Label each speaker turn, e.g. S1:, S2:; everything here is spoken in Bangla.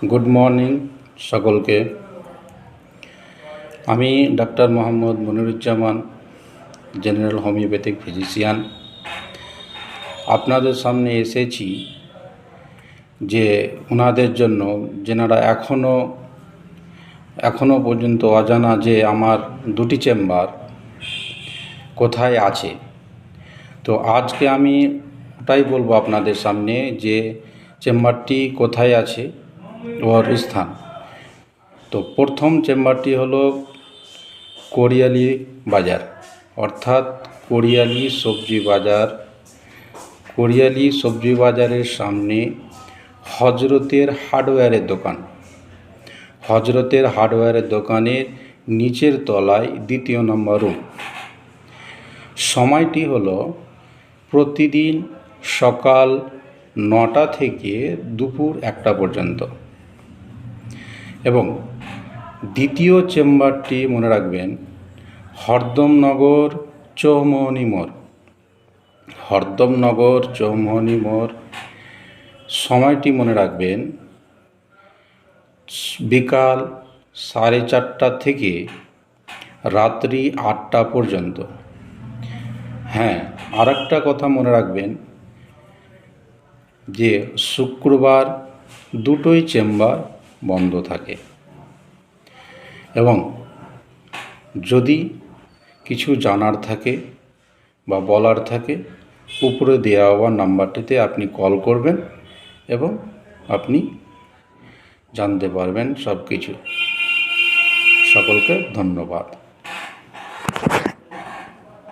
S1: গুড মর্নিং সকলকে। আমি doctor Mohammad Moniruzzaman, general homeopathic physician. আপনাদের সামনে এসেছি যে ওনাদের জন্য যেনারা এখনও পর্যন্ত অজানা যে আমার দুটি চেম্বার কোথায় আছে। তো আজকে আমি ওটাই বলবো আপনাদের সামনে যে চেম্বারটি কোথায় আছে, ওর স্থান। তো প্রথম চেম্বারটি হলো কোরিয়ালি বাজার, অর্থাৎ কোরিয়ালি সবজি বাজার। কোরিয়ালি সবজি বাজারের সামনে হজরতের হার্ডওয়্যারের দোকান। হজরতের হার্ডওয়্যারের দোকানের নিচের তলায় 2 নম্বর রুম। সময়টি হলো প্রতিদিন সকাল 9টা থেকে দুপুর 1টা পর্যন্ত। এবং দ্বিতীয় চেম্বারটি মনে রাখবেন হরদমনগর চৌমোহনী মোড়। হরদমনগর চৌমোহনী মোড়, সময়টি মনে রাখবেন বিকাল 4:30 থেকে রাত্রি 8টা পর্যন্ত। হ্যাঁ, আর একটা কথা মনে রাখবেন যে শুক্রবার দুটোই চেম্বার বন্ধ থাকে। এবং যদি কিছু জানার থাকে বা বলার থাকে, উপরে দেওয়া হওয়া নাম্বারটিতে আপনি কল করবেন এবং আপনি জানতে পারবেন সব কিছু। সকলকে ধন্যবাদ।